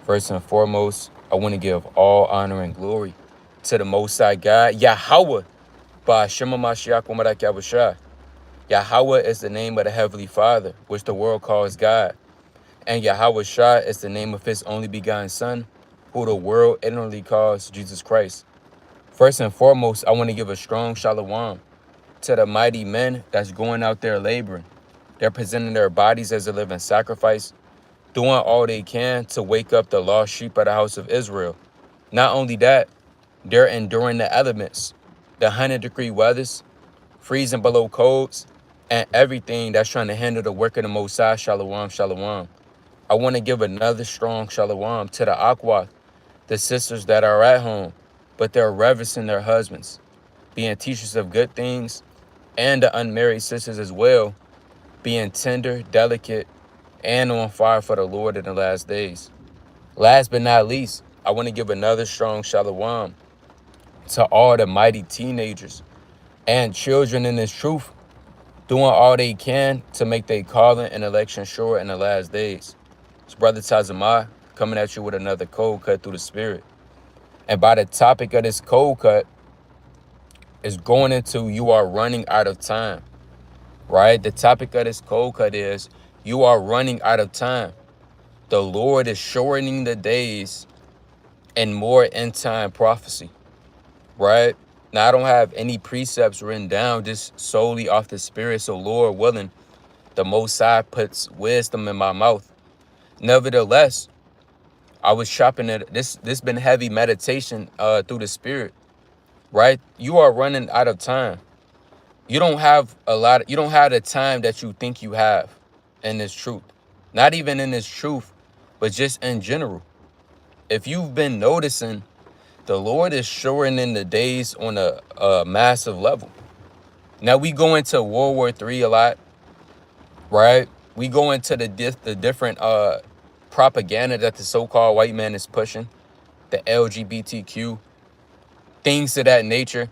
First and foremost, I want to give all honor and glory to the Most High God, Yahweh, by Shema Mashiach Wamadak Yahushua. Yahweh is the name of the Heavenly Father, which the world calls God. And Yahweh Shah is the name of his only begotten Son, who the world ignorantly calls Jesus Christ. First and foremost, I want to give a strong shalom to the mighty men that's going out there laboring. They're presenting their bodies as a living sacrifice, doing all they can to wake up the lost sheep of the house of Israel. Not only that, they're enduring the elements, the 100-degree weathers, freezing below codes, and everything that's trying to hinder the work of the Most High. Shalom, shalom. I want to give another strong shalom to the Aqua, the sisters that are at home, but they're reverencing their husbands, being teachers of good things, and the unmarried sisters as well, being tender, delicate, and on fire for the Lord in the last days. Last but not least, I want to give another strong shalom to all the mighty teenagers and children in this truth, doing all they can to make their calling and election sure in the last days. It's Brother Tazamah coming at you with another cold cut through the spirit. And by the topic of this cold cut is going into you are running out of time, right? The topic of this cold cut is you are running out of time. The Lord is shortening the days and more end time prophecy, right? Now, I don't have any precepts written down, just solely off the spirit. So, Lord willing, the Most High puts wisdom in my mouth. Nevertheless, I was chopping it. This been heavy meditation through the spirit, right? You are running out of time. You don't have you don't have the time that you think you have in this truth. Not even in this truth, but just in general. If you've been noticing, the Lord is shortening the days on a massive level. Now, we go into World War III a lot, right? We go into the different propaganda that the so-called white man is pushing, the LGBTQ, things of that nature.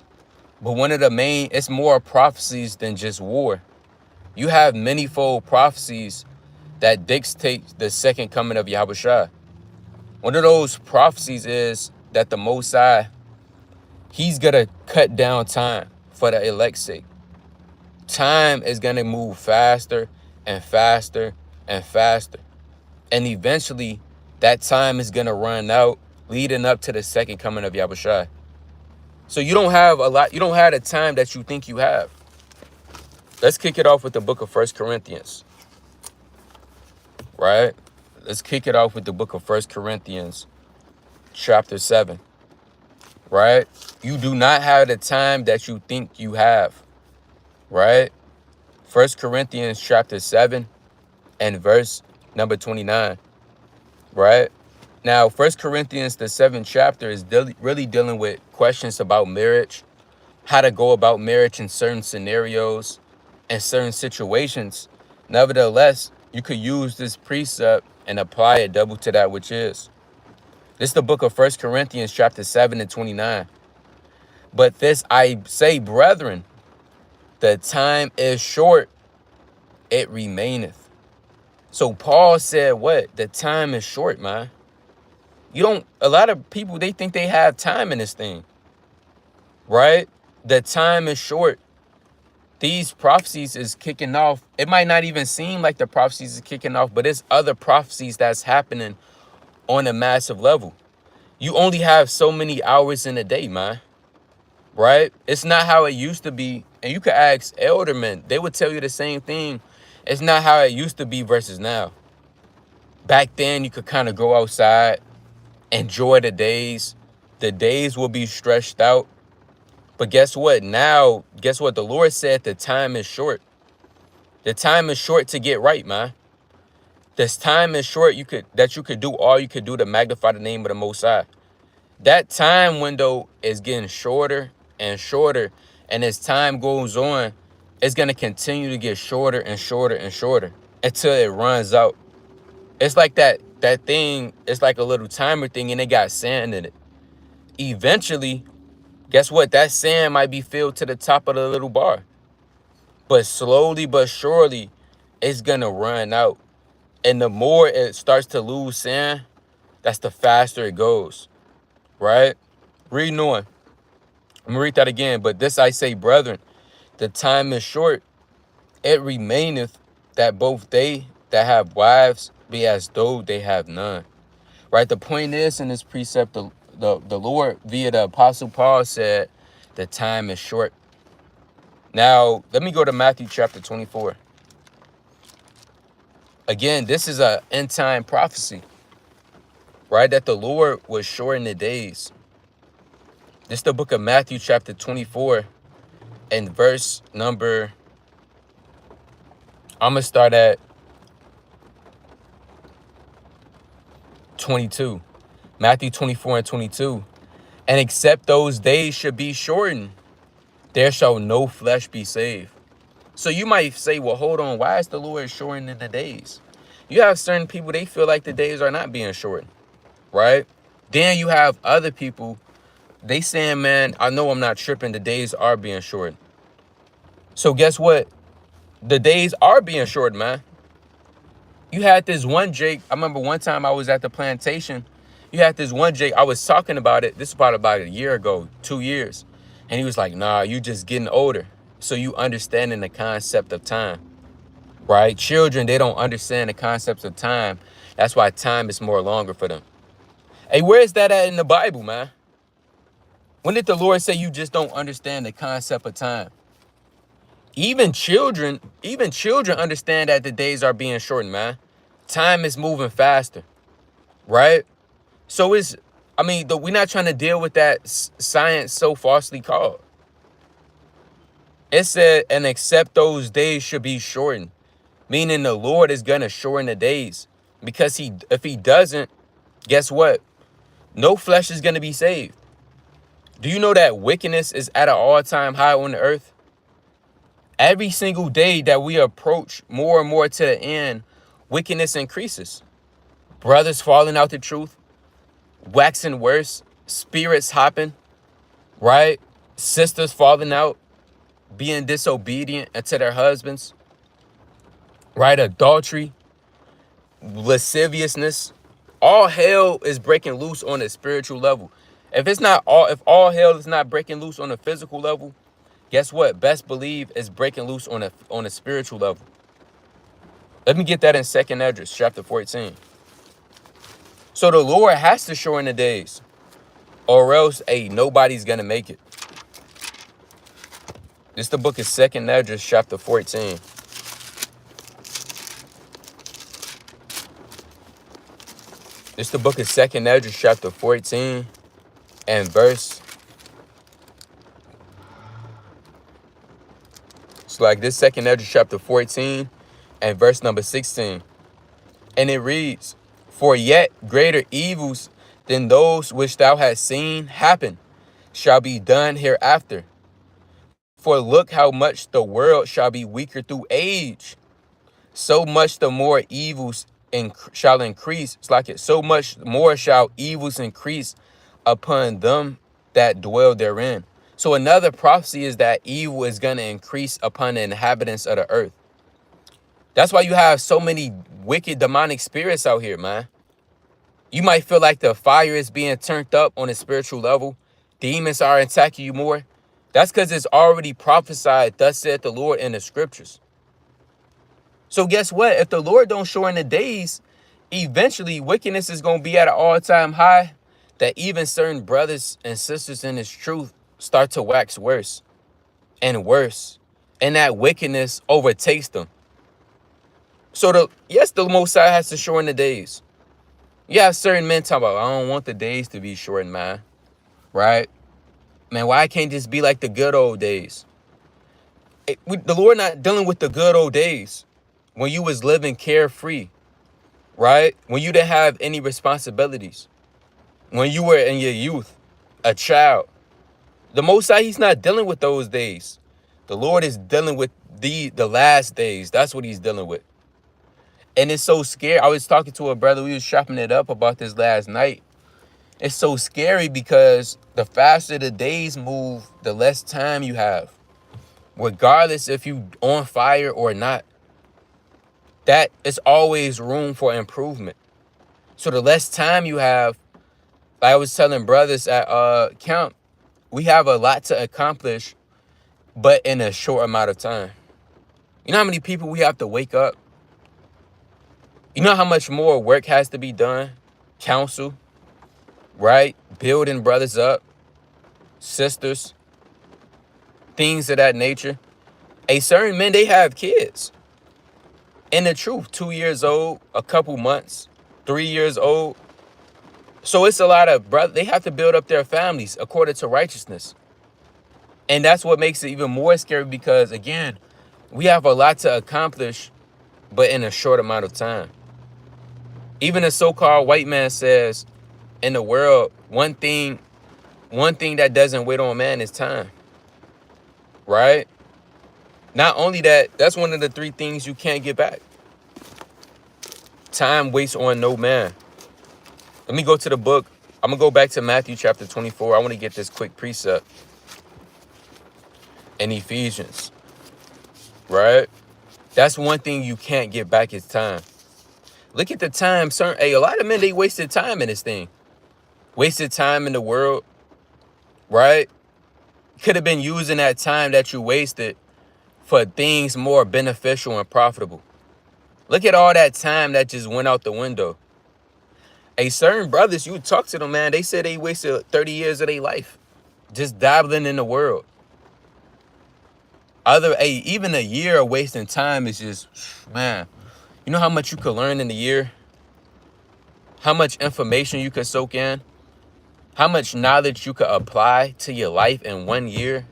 But one of the main, it's more prophecies than just war. You have manyfold prophecies that dictate the second coming of Yahushua. One of those prophecies is that the Most High, he's going to cut down time for the elect's sake. Time is going to move faster and faster and faster. And eventually, that time is going to run out, leading up to the second coming of Yahushua. So you don't have you don't have the time that you think you have. Let's kick it off with the book of 1 Corinthians, right? Let's kick it off with the book of 1 Corinthians, chapter 7, right? You do not have the time that you think you have, right? 1 Corinthians chapter 7 and verse number 29, right? Now, 1 Corinthians, the 7th chapter, is really dealing with questions about marriage, how to go about marriage in certain scenarios and certain situations. Nevertheless, you could use this precept and apply it double to that which is. This is the book of 1 Corinthians chapter 7 and 29. But this I say, brethren, the time is short, it remaineth. So Paul said what? The time is short, man. A lot of people, they think they have time in this thing, right? The time is short. These prophecies is kicking off. It might not even seem like the prophecies is kicking off, but it's other prophecies that's happening on a massive level. You only have so many hours in a day, man, right? It's not how it used to be. And you could ask eldermen. They would tell you the same thing. It's not how it used to be versus now. Back then, you could kind of go outside, enjoy the days. The days will be stretched out. But guess what? Now, guess what? The Lord said the time is short. The time is short to get right, man. This time is short that you could do all you could do to magnify the name of the Most High. That time window is getting shorter and shorter. And as time goes on, it's going to continue to get shorter and shorter and shorter until it runs out. It's like that thing, it's like a little timer thing, and it got sand in it. Eventually, guess what? That sand might be filled to the top of the little bar. But slowly but surely, it's going to run out. And the more it starts to lose sand, That's the faster it goes, right? Reading on. I'm going to read that again. But this I say, brethren, the time is short. It remaineth that both they that have wives be as though they have none. Right? The point is, in this precept, the Lord, via the Apostle Paul, said the time is short. Now, let me go to Matthew chapter 24. Again, this is a end time prophecy, right? That the Lord was shorten the days. This is the book of Matthew chapter 24 and verse number, I'm going to start at 22. Matthew 24 and 22. And except those days should be shortened, there shall no flesh be saved. So you might say, well, hold on, why is the Lord shortening the days? You have certain people, they feel like the days are not being shortened, right? Then you have other people, they saying, man, I know I'm not tripping, the days are being shortened. So guess what? The days are being shortened, man. You had this one Jake, I remember one time I was at the plantation, you had this one Jake, I was talking about it, this is about a year ago, 2 years. And he was like, nah, you just getting older. So you understanding the concept of time, right? Children, they don't understand the concepts of time. That's why time is more longer for them. Hey, where is that at in the Bible, man? When did the Lord say you just don't understand the concept of time? Even children understand that the days are being shortened, man. Time is moving faster, right? So we're not trying to deal with that science so falsely called. It said, and except those days should be shortened, meaning the Lord is going to shorten the days, because if he doesn't, guess what? No flesh is going to be saved. Do you know that wickedness is at an all-time high on the earth? Every single day that we approach more and more to the end, wickedness increases. Brothers falling out the truth, waxing worse, spirits hopping, right? Sisters falling out, being disobedient to their husbands, right? Adultery, lasciviousness. All hell is breaking loose on a spiritual level. If all hell is not breaking loose on a physical level, guess what? Best believe it's breaking loose on a spiritual level. Let me get that in 2nd Esdras, chapter 14. So the Lord has to shorten the days, or else, nobody's gonna make it. This is the book of 2nd Esdras, chapter 14. This is the book of 2nd Esdras, chapter 14, and verse. It's like this 2nd Esdras, chapter 14, and verse number 16. And it reads, for yet greater evils than those which thou hast seen happen shall be done hereafter. For look how much the world shall be weaker through age. So much the more evils shall increase. It's like it. So much more shall evils increase upon them that dwell therein. So another prophecy is that evil is going to increase upon the inhabitants of the earth. That's why you have so many wicked demonic spirits out here, man. You might feel like the fire is being turned up on a spiritual level. Demons are attacking you more. That's because it's already prophesied, thus said the Lord, in the scriptures. So guess what? If the Lord don't shorten the days, eventually wickedness is going to be at an all-time high, that even certain brothers and sisters in this truth start to wax worse and worse. And that wickedness overtakes them. So the Most High has to shorten the days. You have certain men talk about, I don't want the days to be shortened, man. Right? Man, why can't this be like the good old days? The Lord not dealing with the good old days when you was living carefree, right? When you didn't have any responsibilities. When you were in your youth, a child. The Most High, he's not dealing with those days. The Lord is dealing with the last days. That's what he's dealing with. And it's so scary. I was talking to a brother. We was chopping it up about this last night. It's so scary because the faster the days move, the less time you have. Regardless if you on fire or not, that is always room for improvement. So the less time you have, like I was telling brothers at camp, we have a lot to accomplish, but in a short amount of time. You know how many people we have to wake up? You know how much more work has to be done? Counsel, right? Building brothers up, sisters, things of that nature. Certain men, they have kids. And the truth, 2 years old, a couple months, 3 years old. So it's a lot of brothers. They have to build up their families according to righteousness. And that's what makes it even more scary because, again, we have a lot to accomplish, but in a short amount of time. Even a so-called white man says, in the world, one thing that doesn't wait on man is time. Right? Not only that, that's one of the 3 things you can't get back. Time waits on no man. Let me go to the book. I'm going to go back to Matthew chapter 24. I want to get this quick precept in Ephesians. Right? That's one thing you can't get back is time. Look at the time. A lot of men, they wasted time in this thing. Wasted time in the world. Right? Could have been using that time that you wasted for things more beneficial and profitable. Look at all that time that just went out the window. Certain brothers, you talk to them, man, they said they wasted 30 years of their life just dabbling in the world. Even a year of wasting time is just, man, you know how much you could learn in a year? How much information you could soak in? How much knowledge you could apply to your life in 1 year?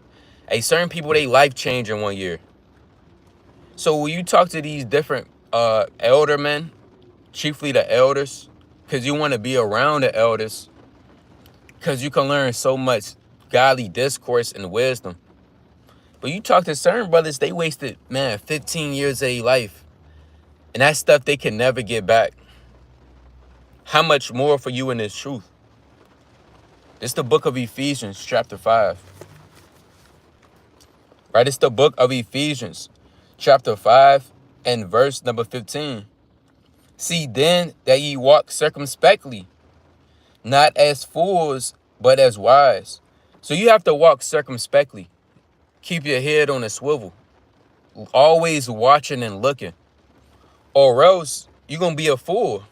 Certain people, they life change in 1 year. So when you talk to these different elder men, chiefly the elders, because you want to be around the elders, because you can learn so much godly discourse and wisdom. But you talk to certain brothers, they wasted, man, 15 years of their life. And that stuff they can never get back. How much more for you in this truth? It's the book of Ephesians, chapter 5. Right? It's the book of Ephesians, chapter 5, and verse number 15. See then that ye walk circumspectly, not as fools, but as wise. So you have to walk circumspectly. Keep your head on a swivel. Always watching and looking. Or else you're going to be a fool.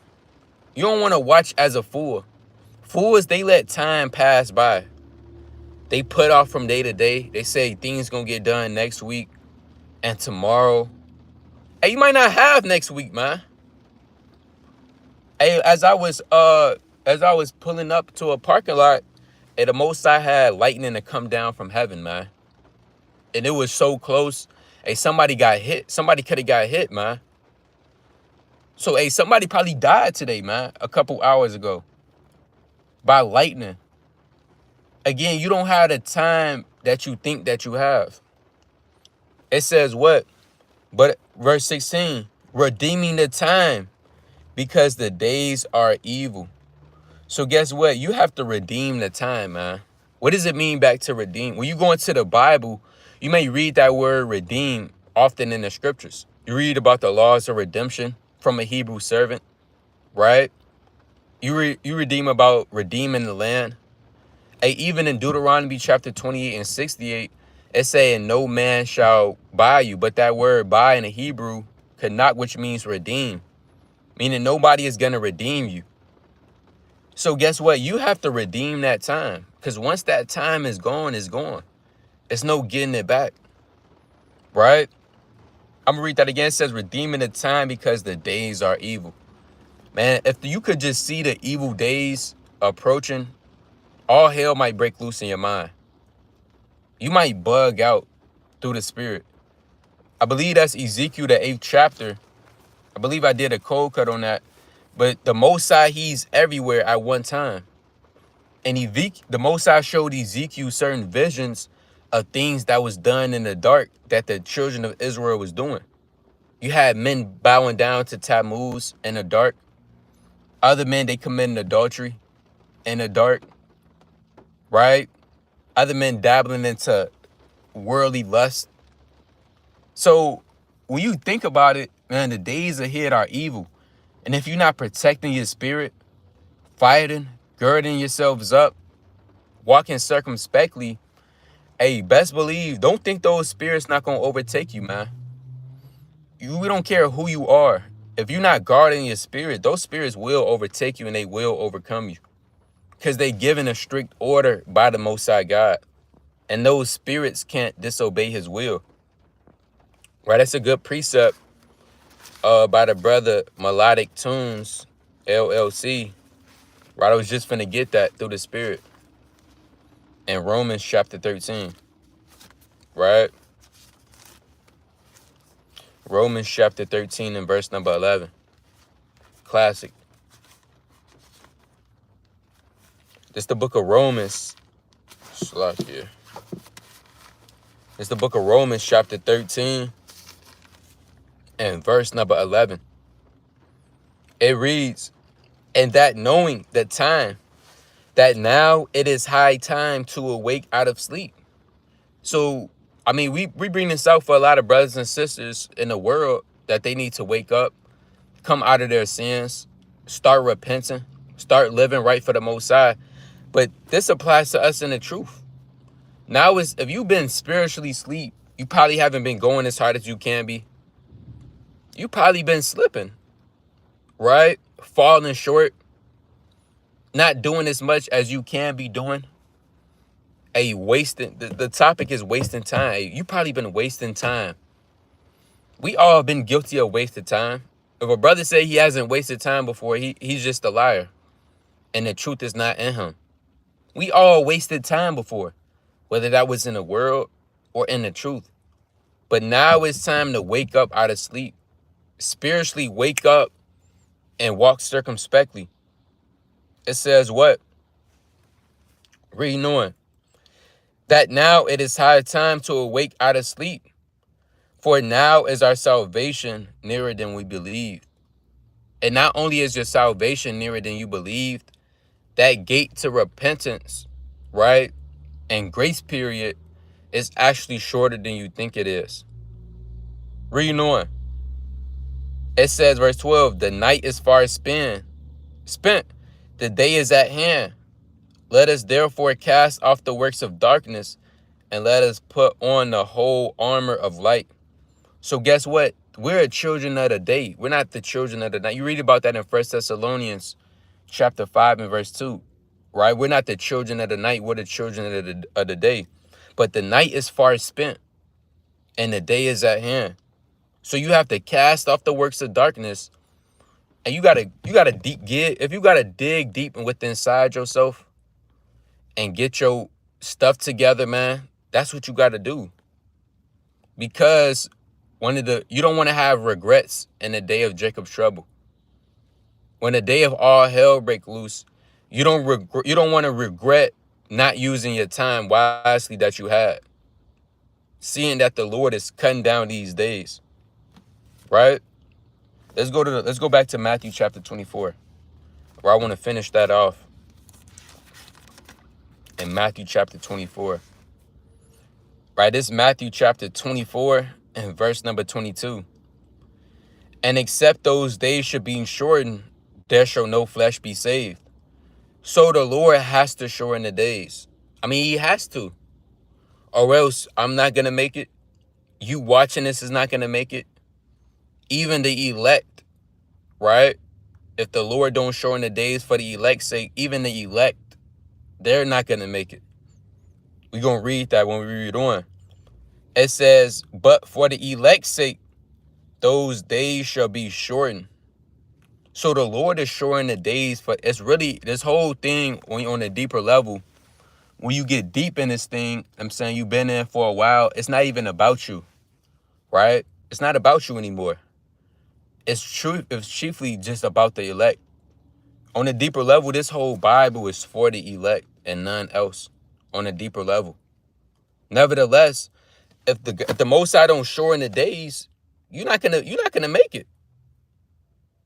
You don't want to watch as a fool. Fools, they let time pass by. They put off from day to day. They say things going to get done next week and tomorrow. You might not have next week, man. As I was pulling up to a parking lot, the Most I had lightning to come down from heaven, man. And it was so close. Somebody got hit. Somebody could have got hit, man. So, somebody probably died today, man, a couple hours ago by lightning. Again, you don't have the time that you think that you have. It says what? But verse 16, redeeming the time because the days are evil. So guess what? You have to redeem the time, man. What does it mean back to redeem? When you go into the Bible, you may read that word redeem often in the scriptures. You read about the laws of redemption from a Hebrew servant, right? You redeem about redeeming the land. Even in Deuteronomy chapter 28 and 68, it's saying no man shall buy you. But that word buy in the Hebrew, kanak, which means redeem, meaning nobody is going to redeem you. So guess what? You have to redeem that time, because once that time is gone, it's gone. There's no getting it back, right? I'm going to read that again. It says redeeming the time because the days are evil. Man, if you could just see the evil days approaching, all hell might break loose in your mind. You might bug out through the spirit. I believe that's Ezekiel, the 8th chapter. I believe I did a cold cut on that. But the Most High, he's everywhere at one time. And the Most High showed Ezekiel certain visions of things that was done in the dark that the children of Israel was doing. You had men bowing down to Tammuz in the dark. Other men, they committing adultery in the dark, right? Other men dabbling into worldly lust. So when you think about it, man, the days ahead are evil. And if you're not protecting your spirit, fighting, girding yourselves up, walking circumspectly. Hey, best believe, don't think those spirits not going to overtake you, man. We don't care who you are. If you're not guarding your spirit, those spirits will overtake you and they will overcome you. Because they given a strict order by the Most High God. And those spirits can't disobey his will. Right? That's a good precept by the brother Melodic Tunes, LLC. Right? I was just finna get that through the spirit. In Romans chapter 13. Right? Romans chapter 13 and verse number 11. Classic. This the book of Romans. Slack here. It's the book of Romans chapter 13 and verse number 11. It reads, and that knowing the time, that now it is high time to awake out of sleep. So, I mean, we bring this out for a lot of brothers and sisters in the world that they need to wake up, come out of their sins, start repenting, start living right for the Most High. But this applies to us in the truth. Now, if you've been spiritually asleep, you probably haven't been going as hard as you can be. You probably been slipping, right? Falling short, not doing as much as you can be doing. The topic is wasting time. You probably been wasting time. We all been guilty of wasted time. If a brother say he hasn't wasted time before, he's just a liar. And the truth is not in him. We all wasted time before, whether that was in the world or in the truth. But now it's time to wake up out of sleep. Spiritually wake up and walk circumspectly. It says what? Reading on. That now it is high time to awake out of sleep. For now is our salvation nearer than we believed. And not only is your salvation nearer than you believed, that gate to repentance, right, and grace period is actually shorter than you think it is. Reading on. It says, verse 12, the night is far spent. The day is at hand. Let us therefore cast off the works of darkness and let us put on the whole armor of light. So guess what? We're children of the day. We're not the children of the night. You read about that in 1 Thessalonians chapter 5 and verse 2, right? We're not the children of the night. We're the children of the day. But the night is far spent and the day is at hand. So you have to cast off the works of darkness, and you gotta if you gotta dig deep and within inside yourself and get your stuff together, man. That's what you gotta do. Because you don't want to have regrets in the day of Jacob's trouble. When the day of all hell break loose, you don't want to regret not using your time wisely that you had. Seeing that the Lord is cutting down these days. Right? Let's go back to Matthew chapter 24, where I want to finish that off. In Matthew chapter 24. Right, this is Matthew chapter 24 and verse number 22. And except those days should be shortened, there shall no flesh be saved. So the Lord has to shorten the days. I mean, he has to. Or else I'm not going to make it. You watching this is not going to make it. Even the elect, right? If the Lord don't shorten the days for the elect's sake, even the elect, they're not going to make it. We're going to read that when we read on. It says, but for the elect's sake, those days shall be shortened. So the Lord is shortening the days for, it's really, this whole thing, when you're on a deeper level, when you get deep in this thing, I'm saying you've been in for a while, it's not even about you, right? It's not about you anymore. It's chiefly just about the elect. On a deeper level, this whole Bible is for the elect and none else. On a deeper level. Nevertheless, if the Most High don't shorten the days, you're not gonna make it.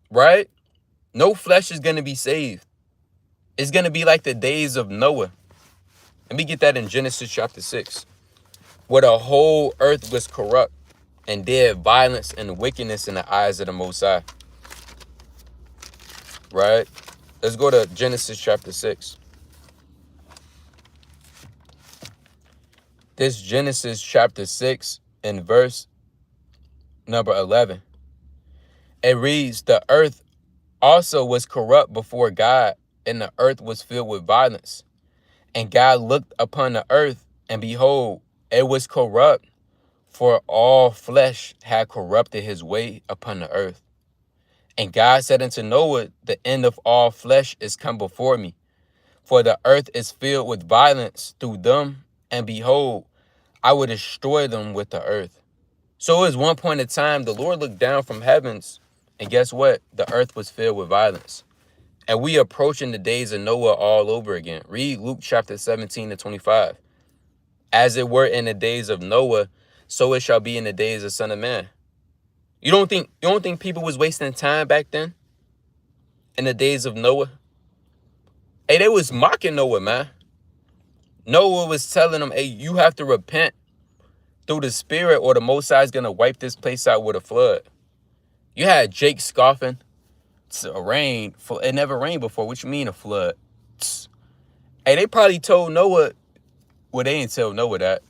Right? No flesh is gonna be saved. It's gonna be like the days of Noah. Let me get that in Genesis chapter 6. Where the whole earth was corrupt and did violence and wickedness in the eyes of the Most High. Right? Let's go to Genesis chapter 6. This Genesis chapter 6 and verse number 11. It reads, the earth also was corrupt before God, and the earth was filled with violence. And God looked upon the earth, and behold, it was corrupt, for all flesh had corrupted his way upon the earth. And God said unto Noah, the end of all flesh is come before me, for the earth is filled with violence through them, and behold, I will destroy them with the earth. So it was one point in time, the Lord looked down from heavens, and guess what? The earth was filled with violence. And we approaching the days of Noah all over again. Read Luke chapter 17 to 25. As it were in the days of Noah, so it shall be in the days of Son of Man. You don't think people was wasting time back then? In the days of Noah? Hey, they was mocking Noah, man. Noah was telling them, hey, you have to repent through the Spirit, or the Most High is gonna wipe this place out with a flood. You had Jake scoffing. It's a rain. It never rained before. What you mean a flood? Hey, they probably told Noah. Well, they didn't tell Noah that.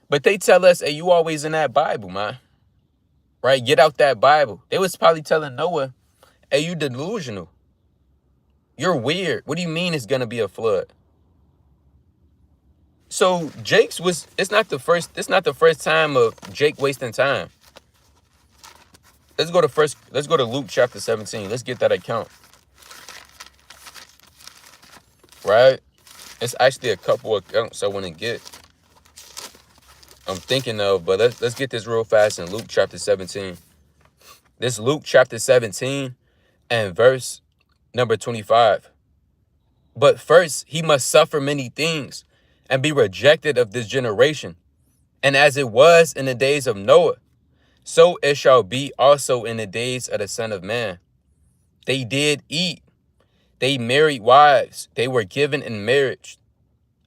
But they tell us, hey, you always in that Bible, man. Right? Get out that Bible. They was probably telling Noah, hey, you delusional. You're weird. What do you mean it's gonna be a flood? So it's not the first time of Jake wasting time. Let's go to Luke chapter 17. Let's get that account. Right? It's actually a couple of accounts I want to get. I'm thinking of, but let's get this real fast in Luke chapter 17. This Luke chapter 17 and verse number 25. But first he must suffer many things and be rejected of this generation. And as it was in the days of Noah, so it shall be also in the days of the Son of Man. They did eat. They married wives. They were given in marriage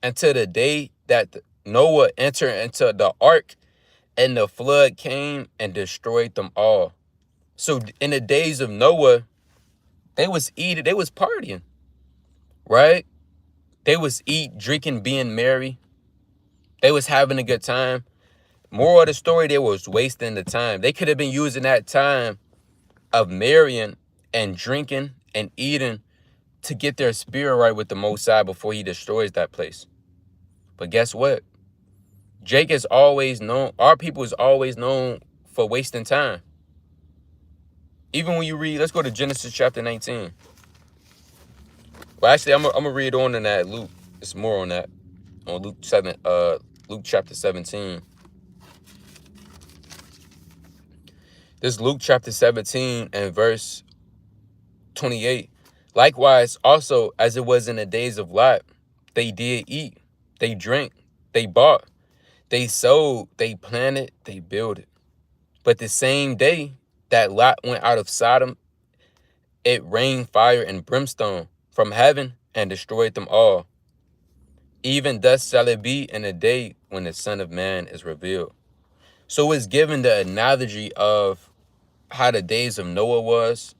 until the day that Noah entered into the ark, and the flood came and destroyed them all. So in the days of Noah, they was eating, they was partying, right? They was eat, drinking, being merry. They was having a good time. Moral of the story, they was wasting the time. They could have been using that time of marrying and drinking and eating to get their spirit right with the Most High before he destroys that place. But guess what? Jake is always known, our people is always known for wasting time. Even when you read, let's go to Genesis chapter 19. Well, actually, I'm gonna read on in that Luke. It's more on that. On Luke chapter 17. This Luke chapter 17 and verse 28. Likewise, also, as it was in the days of Lot, they did eat, they drank, they bought, they sold, they planted, they builded. But the same day that Lot went out of Sodom, it rained fire and brimstone from heaven and destroyed them all. Even thus shall it be in the day when the Son of Man is revealed. So it's given the analogy of how the days of Noah was,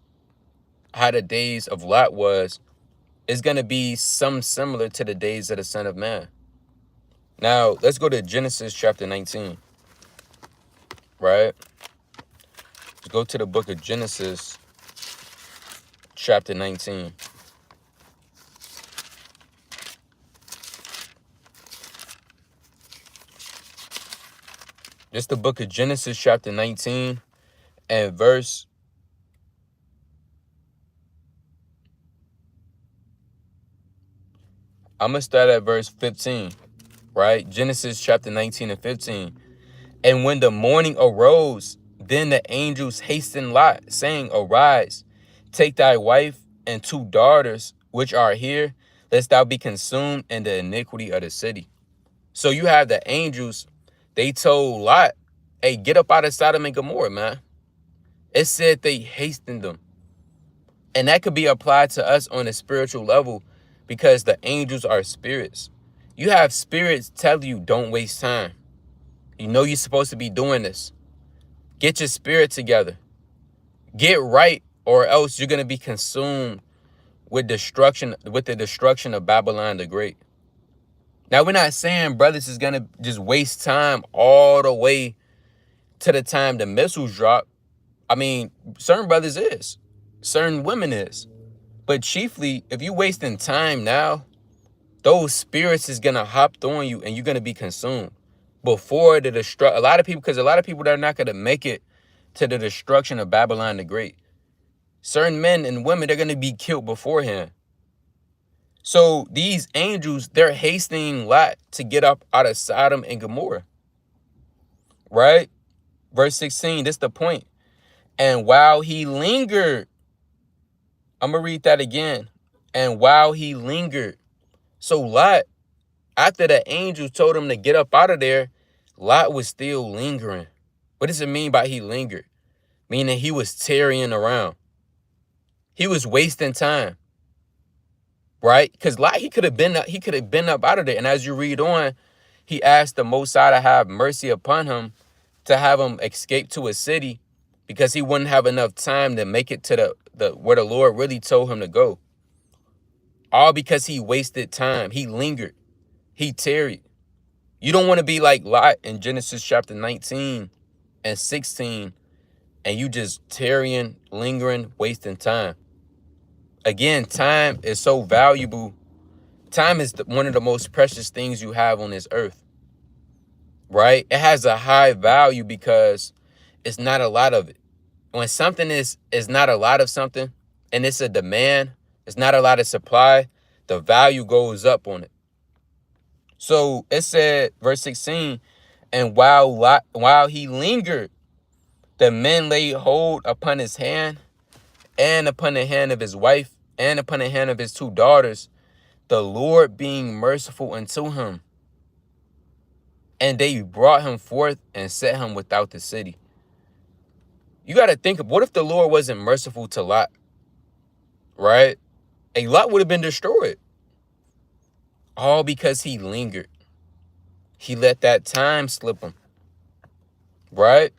how the days of Lot was, is going to be some similar to the days of the Son of Man. Now, let's go to Genesis chapter 19, right? Let's go to the book of Genesis chapter 19. This is the book of Genesis chapter 19 and verse I'm going to start at verse 15, right? Genesis chapter 19 and 15. And when the morning arose, then the angels hastened Lot, saying, arise, take thy wife and 2 daughters, which are here, lest thou be consumed in the iniquity of the city. So you have the angels, they told Lot, hey, get up out of Sodom and Gomorrah, man. It said they hastened them. And that could be applied to us on a spiritual level, because the angels are spirits. You have spirits tell you, don't waste time. You know you're supposed to be doing this. Get your spirit together. Get right, or else you're going to be consumed with the destruction of Babylon the Great. Now, we're not saying brothers is gonna just waste time all the way to the time the missiles drop. I mean, certain brothers is, certain women is, but chiefly, if you wasting time now, those spirits is gonna hop on you and you're gonna be consumed before the destruction. A lot of people, because a lot of people that are not gonna make it to the destruction of Babylon the Great. Certain men and women, they're gonna be killed beforehand. So these angels, they're hastening Lot to get up out of Sodom and Gomorrah. Right? Verse 16, this is the point. And while he lingered, I'm going to read that again. And while he lingered. So Lot, after the angels told him to get up out of there, Lot was still lingering. What does it mean by he lingered? Meaning he was tarrying around. He was wasting time. Right? Because Lot, he could have been up out of there. And as you read on, he asked the Most High to have mercy upon him, to have him escape to a city, because he wouldn't have enough time to make it to the where the Lord really told him to go. All because he wasted time. He lingered. He tarried. You don't want to be like Lot in Genesis chapter 19 and 16, and you just tarrying, lingering, wasting time. Again, time is so valuable. Time is one of the most precious things you have on this earth. Right? It has a high value because it's not a lot of it. When something is not a lot of something and it's a demand, it's not a lot of supply, the value goes up on it. So it said, verse 16, and while he lingered, the men laid hold upon his hand and upon the hand of his wife and upon the hand of his two daughters, the Lord being merciful unto him. And they brought him forth and set him without the city. You got to think of, what if the Lord wasn't merciful to Lot? Right? A Lot would have been destroyed. All because he lingered. He let that time slip him. Right?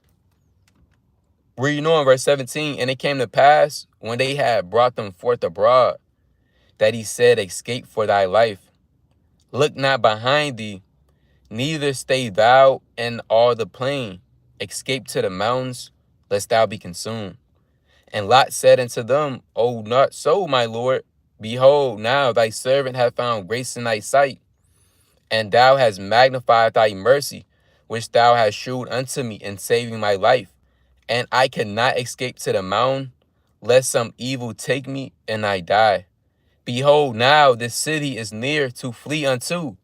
Where you know in verse 17, and it came to pass when they had brought them forth abroad, that he said, escape for thy life. Look not behind thee, neither stay thou in all the plain. Escape to the mountains, lest thou be consumed. And Lot said unto them, O not so, my Lord. Behold, now thy servant hath found grace in thy sight, and thou hast magnified thy mercy, which thou hast shewed unto me in saving my life. And I cannot escape to the mountain, lest some evil take me and I die. Behold, now this city is near to flee unto,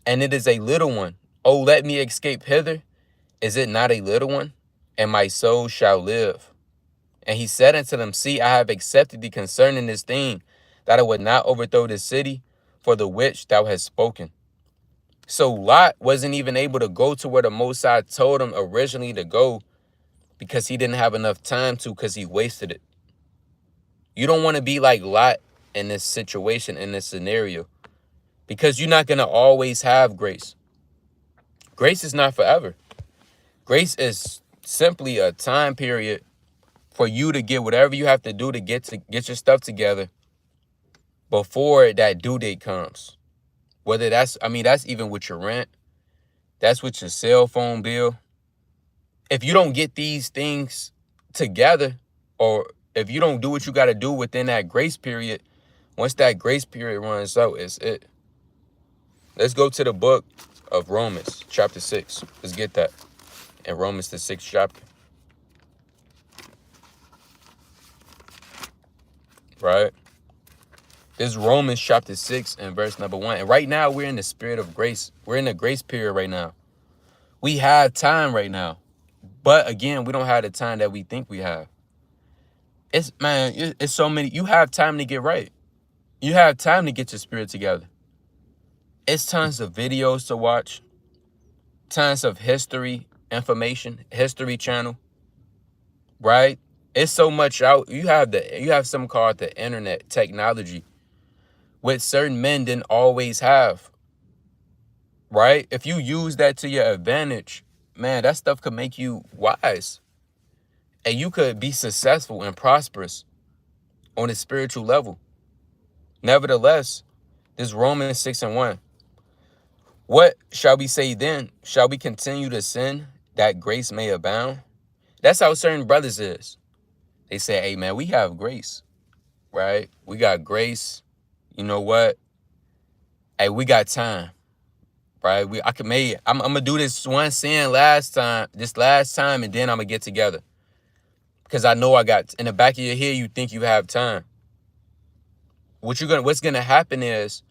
and it is a little one. O let me escape hither. Is it not a little one? And my soul shall live. And he said unto them, see, I have accepted thee concerning this thing, that I would not overthrow this city, for the which thou hast spoken. So Lot wasn't even able to go to where the Most High told him originally to go, because he didn't have enough time to, because he wasted it. You don't want to be like Lot in this situation, in this scenario, because you're not going to always have grace. Grace is not forever. Grace is simply a time period for you to get whatever you have to do to get your stuff together before that due date comes. Whether that's even with your rent, that's with your cell phone bill. If you don't get these things together, or if you don't do what you got to do within that grace period, once that grace period runs out, it's it. Let's go to the book of Romans, chapter 6. Let's get that. In Romans, the 6th chapter. Right? This is Romans chapter 6 and verse number 1. And right now, we're in the spirit of grace. We're in the grace period right now. We have time right now. But again, we don't have the time that we think we have. It's so many. You have time to get right. You have time to get your spirit together. It's tons of videos to watch. Tons of history information, history channel. Right? It's so much out. You have something called the internet technology, which certain men didn't always have. Right? If you use that to your advantage, man, that stuff could make you wise. And you could be successful and prosperous on a spiritual level. Nevertheless, this Romans 6:1. What shall we say then? Shall we continue to sin that grace may abound? That's how certain brothers is. They say, hey man, we have grace, right? We got grace. You know what? Hey, we got time, right? I'm gonna do this one sin this last time, and then I'm gonna get together. Because I know I got in the back of your head, you think you have time. What's gonna happen is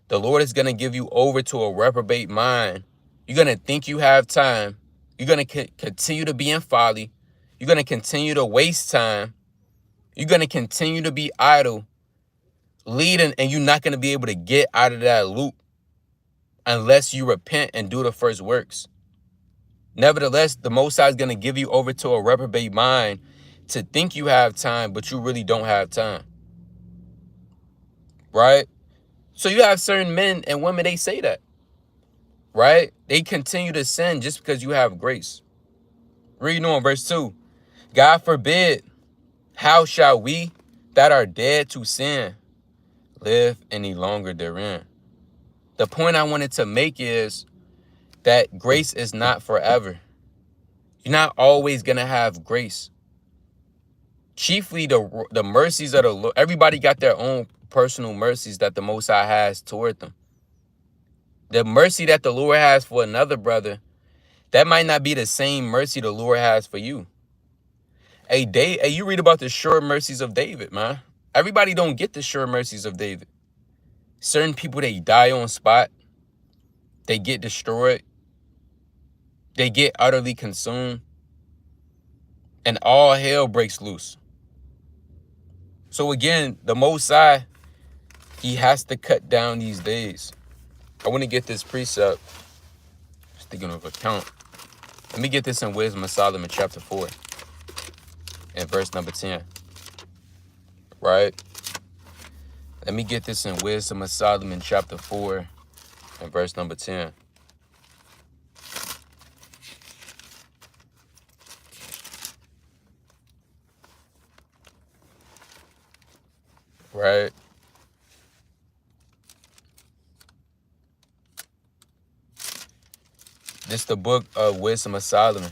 the Lord is gonna give you over to a reprobate mind. You're gonna think you have time. You're gonna continue to be in folly. You're gonna continue to waste time. You're gonna continue to be idle, leading, and you're not gonna be able to get out of that loop unless you repent and do the first works. Nevertheless, the Most High is gonna give you over to a reprobate mind to think you have time, but you really don't have time. Right? So you have certain men and women, they say that. Right? They continue to sin just because you have grace. Reading on verse 2. God forbid, how shall we that are dead to sin live any longer therein? The point I wanted to make is that grace is not forever. You're not always going to have grace. Chiefly the mercies of the Lord. Everybody got their own personal mercies that the Most High has toward them. The mercy that the Lord has for another brother, that might not be the same mercy the Lord has for you. Hey, you read about the sure mercies of David, man. Everybody don't get the sure mercies of David. Certain people, they die on spot. They get destroyed. They get utterly consumed. And all hell breaks loose. So again, the Most High, he has to cut down these days. I want to get this precept. Just thinking of account. Let me get this in Wisdom of Solomon chapter 4 and verse number 10. Right? Let me get this in Wisdom of Solomon chapter 4 and verse number 10. Right? This is the book of Wisdom of Solomon,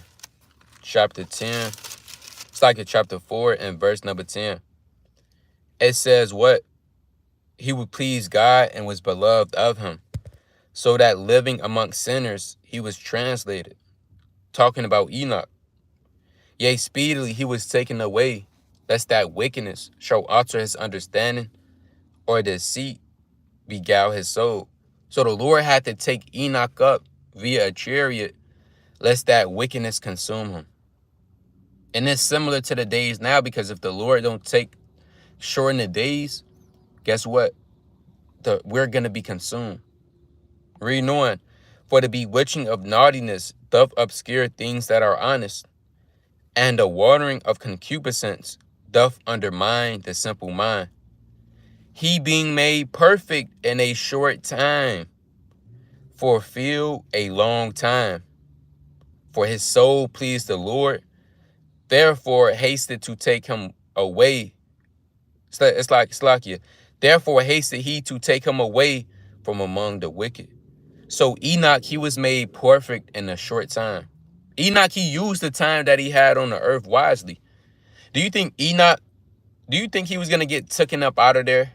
chapter 10. It's like in chapter 4 and verse number 10. It says what? He would please God and was beloved of him, so that living amongst sinners, he was translated. Talking about Enoch. Yea, speedily he was taken away, lest that wickedness shall alter his understanding, or deceit beguile his soul. So the Lord had to take Enoch up via a chariot, lest that wickedness consume him. And it's similar to the days now, because if the Lord don't shorten the days, guess what? We're going to be consumed. Reading on, for the bewitching of naughtiness doth obscure things that are honest, and the watering of concupiscence doth undermine the simple mind. He being made perfect in a short time, fulfilled a long time. For his soul pleased the Lord, therefore hasted to take him away. It's like Slakia. Therefore hasted he to take him away from among the wicked. So Enoch, he was made perfect in a short time. Enoch, he used the time that he had on the earth wisely. Do you think he was going to get taken up out of there?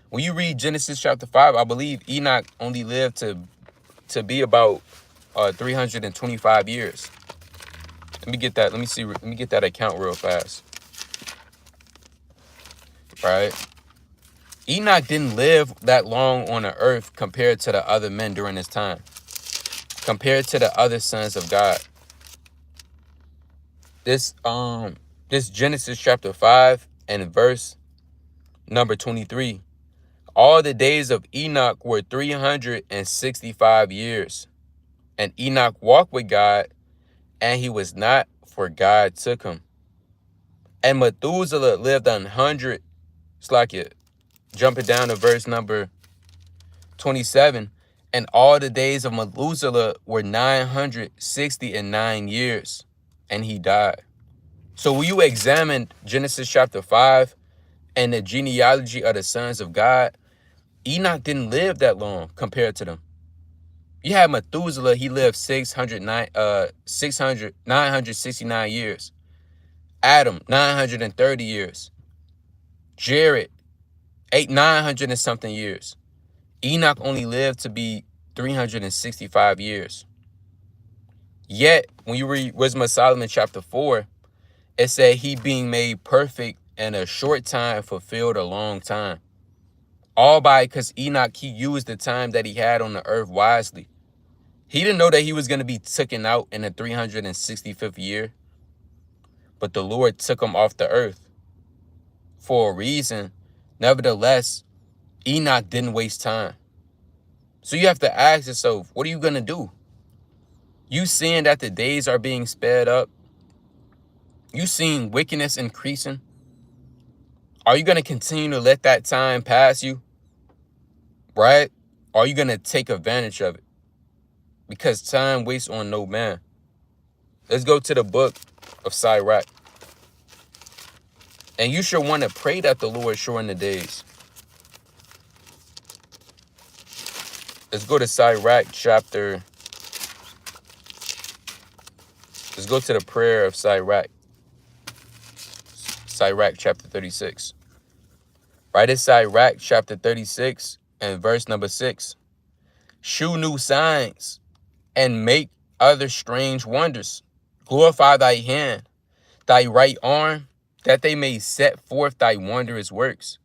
When you read Genesis chapter 5, I believe Enoch only lived to be about 325 years. Let me get that. Let me get that account real fast. Right? Enoch didn't live that long on the earth compared to the other men during his time. Compared to the other sons of God. This Genesis chapter 5 and verse number 23. All the days of Enoch were 365 years. And Enoch walked with God, and he was not, for God took him. And Methuselah lived 100. It's like it. Jumping down to verse number 27. And all the days of Methuselah were 969 years, and he died. So when you examine Genesis chapter 5 and the genealogy of the sons of God, Enoch didn't live that long compared to them. You had Methuselah, he lived 969 years. Adam, 930 years. Jared, 900 and something years. Enoch only lived to be 365 years. Yet, when you read Wisdom of Solomon chapter 4, it said he being made perfect in a short time fulfilled a long time. All by because Enoch, he used the time that he had on the earth wisely. He didn't know that he was going to be taken out in the 365th year. But the Lord took him off the earth for a reason. Nevertheless, Enoch didn't waste time. So you have to ask yourself, what are you going to do? You seeing that the days are being sped up? You seeing wickedness increasing? Are you going to continue to let that time pass you? Right? Or are you going to take advantage of it? Because time wastes on no man. Let's go to the book of Sirach. And you should want to pray that the Lord shorten the days. Let's go to Sirach chapter. Let's go to the prayer of Sirach. Sirach chapter 36. Right in Sirach chapter 36 and verse number 6. Shew new signs and make other strange wonders. Glorify thy hand, thy right arm, that they may set forth thy wondrous works.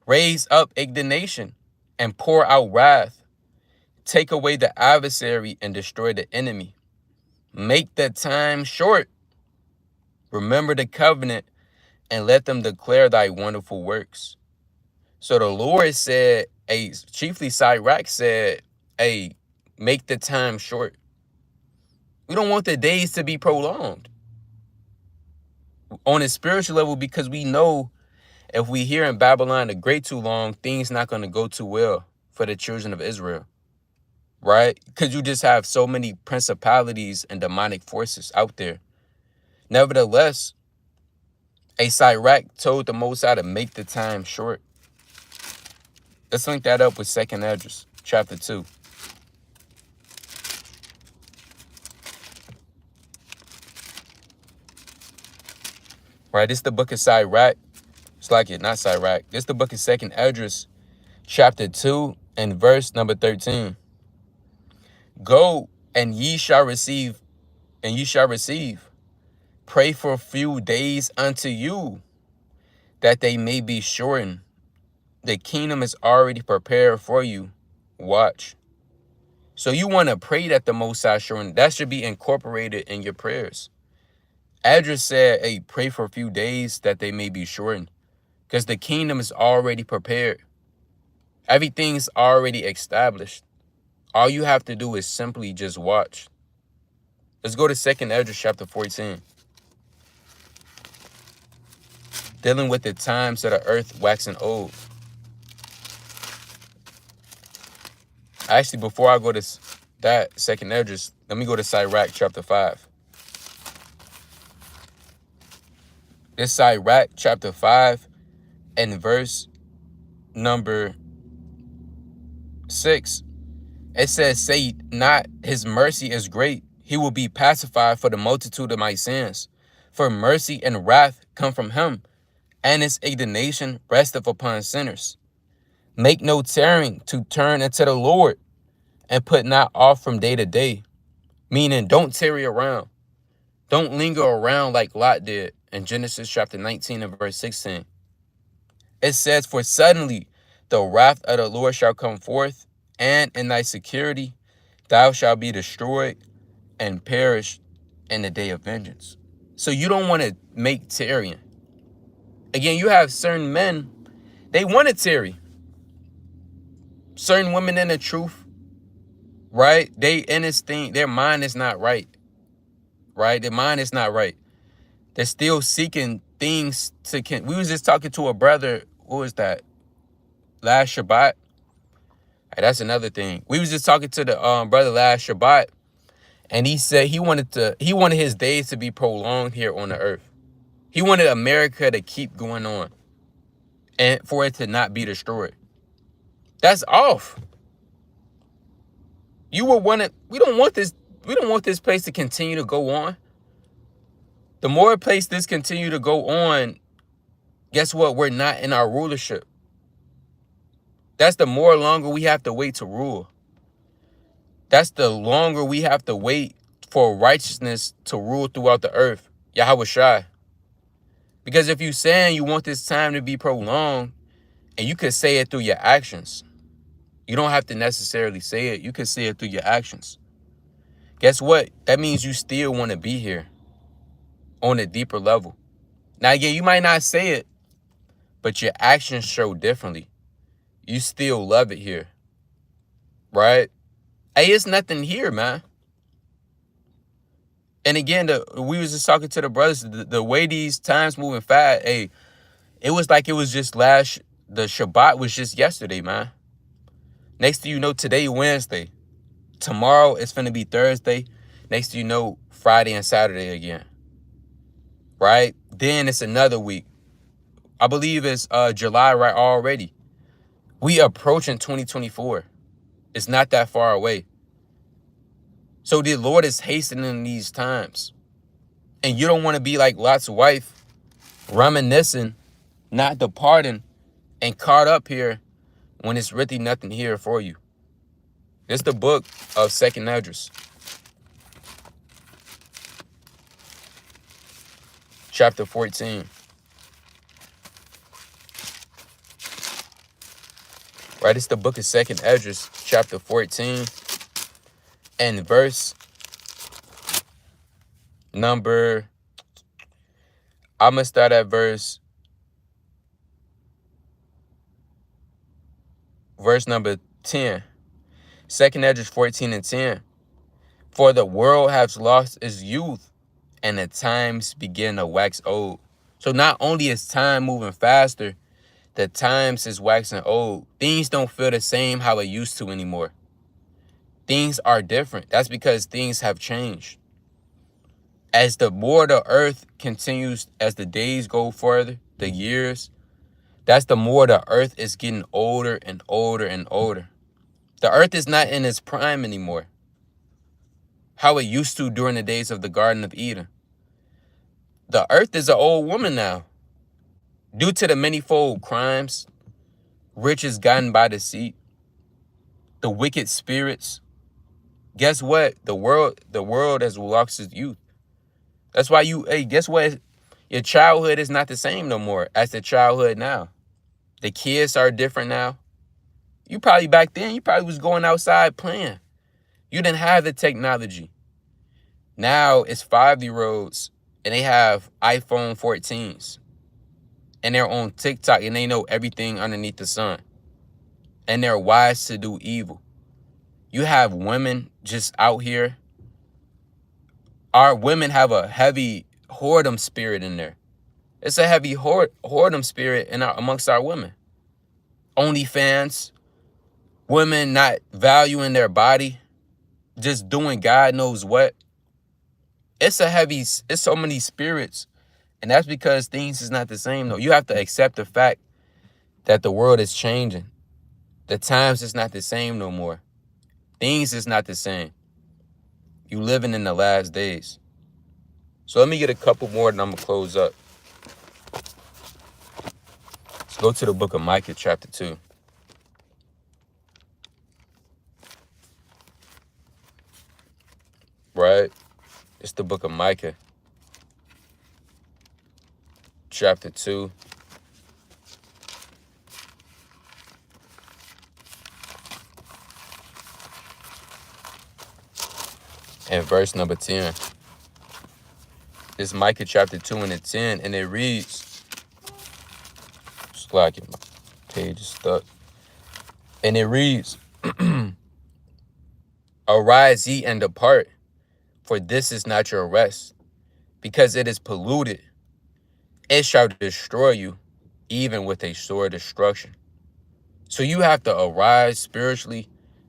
Raise up indignation and pour out wrath. Take away the adversary and destroy the enemy. Make the time short. Remember the covenant and let them declare thy wonderful works. So the Lord said, chiefly Sirach said, make the time short. We don't want the days to be prolonged. On a spiritual level, because we know if we here in Babylon the Great too long, things not going to go too well for the children of Israel. Right? Because you just have so many principalities and demonic forces out there. Nevertheless, Sirach told the Most High to make the time short. Let's link that up with 2nd Esdras, chapter 2. Right, this is the book of Sirach. It's like it, not Sirach. This is the book of 2nd Esdras, chapter 2, and verse number 13. Go, and ye shall receive. Pray for a few days unto you, that they may be shortened. The kingdom is already prepared for you. Watch. So you want to pray that the Most High shorten. That should be incorporated in your prayers. Esdras said, pray for a few days that they may be shortened. Because the kingdom is already prepared. Everything's already established. All you have to do is simply just watch. Let's go to 2nd Esdras chapter 14. Dealing with the times of the earth waxing old. Actually, before I go to that 2nd Esdras, let me go to Sirach chapter 5. This Sirach chapter 5 and verse number 6. It says, say not his mercy is great. He will be pacified for the multitude of my sins. For mercy and wrath come from him, and his indignation resteth upon sinners. Make no tarrying to turn unto the Lord, and put not off from day to day. Meaning, don't tarry around. Don't linger around like Lot did in Genesis chapter 19 and verse 16. It says, for suddenly the wrath of the Lord shall come forth, and in thy security thou shalt be destroyed and perish in the day of vengeance. So you don't want to make tarrying. Again, you have certain men, they want to tarry. Certain women in the truth, right? They in this thing, their mind is not right. Right? Their mind is not right. They're still seeking things to... We was just talking to a brother, what was that? Last Shabbat. That's another thing. We was just talking to the brother last Shabbat, and he said he wanted his days to be prolonged here on the earth. He wanted America to keep going on and for it to not be destroyed. That's off. You will want it. We don't want this place to continue to go on. The more place this continue to go on, guess what? We're not in our rulership. That's the more longer we have to wait to rule. That's the longer we have to wait for righteousness to rule throughout the earth. Yahweh Shai. Because if you saying you want this time to be prolonged, and you could say it through your actions. You don't have to necessarily say it. You can say it through your actions. Guess what? That means you still want to be here on a deeper level. Now, again, you might not say it, but your actions show differently. You still love it here, right? Hey, it's nothing here, man. And again, we was just talking to the brothers, the way these times moving fast, hey, it was like it was just the Shabbat was just yesterday, man. Next thing you know, today, Wednesday. Tomorrow, it's going to be Thursday. Next thing you know, Friday and Saturday again. Right? Then it's another week. I believe it's July right already. We approaching 2024. It's not that far away. So the Lord is hastening these times. And you don't want to be like Lot's wife, reminiscing, not departing, and caught up here when it's really nothing here for you. It's the book of 2nd Esdras. Chapter 14. Right, it's the book of 2nd Esdras, chapter 14. And verse number, I'm going to start at verse number 10. 2nd Esdras 14 and 10. For the world has lost its youth, and the times begin to wax old. So not only is time moving faster, the times is waxing old. Things don't feel the same how it used to anymore. Things are different. That's because things have changed. As the more the earth continues, as the days go further, the years, that's the more the earth is getting older and older and older. The earth is not in its prime anymore, how it used to during the days of the Garden of Eden. The earth is an old woman now. Due to the manifold crimes, riches gotten by deceit, the wicked spirits, guess what? The world has lost its youth. That's why guess what? Your childhood is not the same no more as the childhood now. The kids are different now. You probably back then, you probably was going outside playing. You didn't have the technology. Now it's 5-year-olds and they have iPhone 14s. And they're on TikTok and they know everything underneath the sun. And they're wise to do evil. You have women just out here. Our women have a heavy whoredom spirit in there. It's a heavy whoredom spirit amongst our women. OnlyFans, women not valuing their body, just doing God knows what. It's so many spirits. And that's because things is not the same, though. You have to accept the fact that the world is changing. The times is not the same no more. Things is not the same. You living in the last days. So let me get a couple more and I'm going to close up. Let's go to the book of Micah, chapter 2. Right? It's the book of Micah, chapter 2. And verse number 10. It's Micah chapter 2 and 10. And it reads, it's like my page is stuck. And it reads, Arise ye and depart, for this is not your rest, because it is polluted. It shall destroy you, even with a sore destruction. So you have to arise spiritually,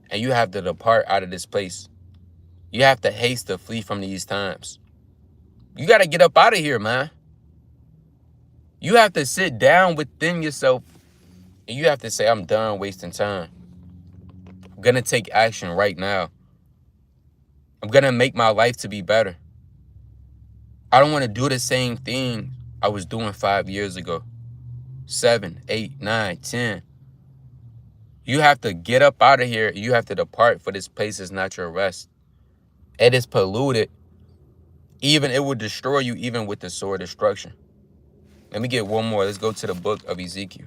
and you have to depart out of this place. You have to haste to flee from these times. You got to get up out of here, man. You have to sit down within yourself, and you have to say, I'm done wasting time. I'm going to take action right now. I'm going to make my life to be better. I don't want to do the same thing I was doing 5 years ago, 7, 8, 9, 10. You have to get up out of here. You have to depart, for this place is not your rest. It is polluted. Even it will destroy you, even with the sword of destruction. Let me get one more. Let's go to the book of Ezekiel.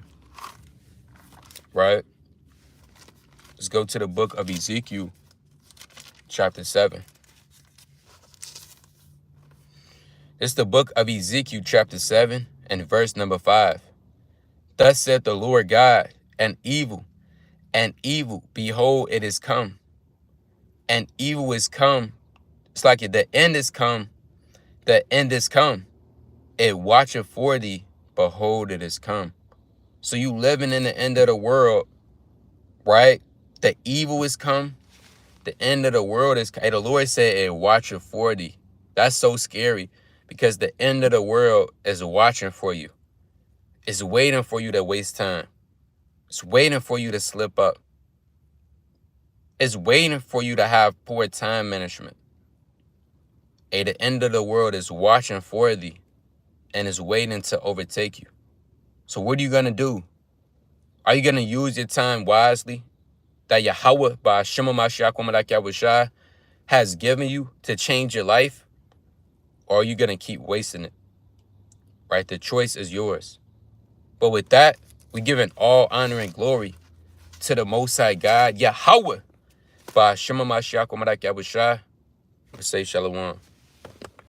Right? Let's go to the book of Ezekiel, chapter 7. It's the book of Ezekiel, chapter 7, and verse number 5. Thus saith the Lord God, and evil, behold, it is come. And evil is come. It's like the end is come. The end is come. It watcheth for thee, behold, it is come. So you living in the end of the world, right? The evil is come. The end of the world is come. And the Lord said it watcheth for thee. That's so scary, because the end of the world is watching for you. It's waiting for you to waste time. It's waiting for you to slip up. It's waiting for you to have poor time management. The end of the world is watching for thee and is waiting to overtake you. So what are you going to do? Are you going to use your time wisely that Yahweh, by Shema Mashiach Wamalak Yahushua, has given you to change your life? Or are you going to keep wasting it? Right? The choice is yours. But with that, we're giving all honor and glory to the Most High God, Yahweh, by Shema Mashiach Wamalak Yahushua. Say shalom.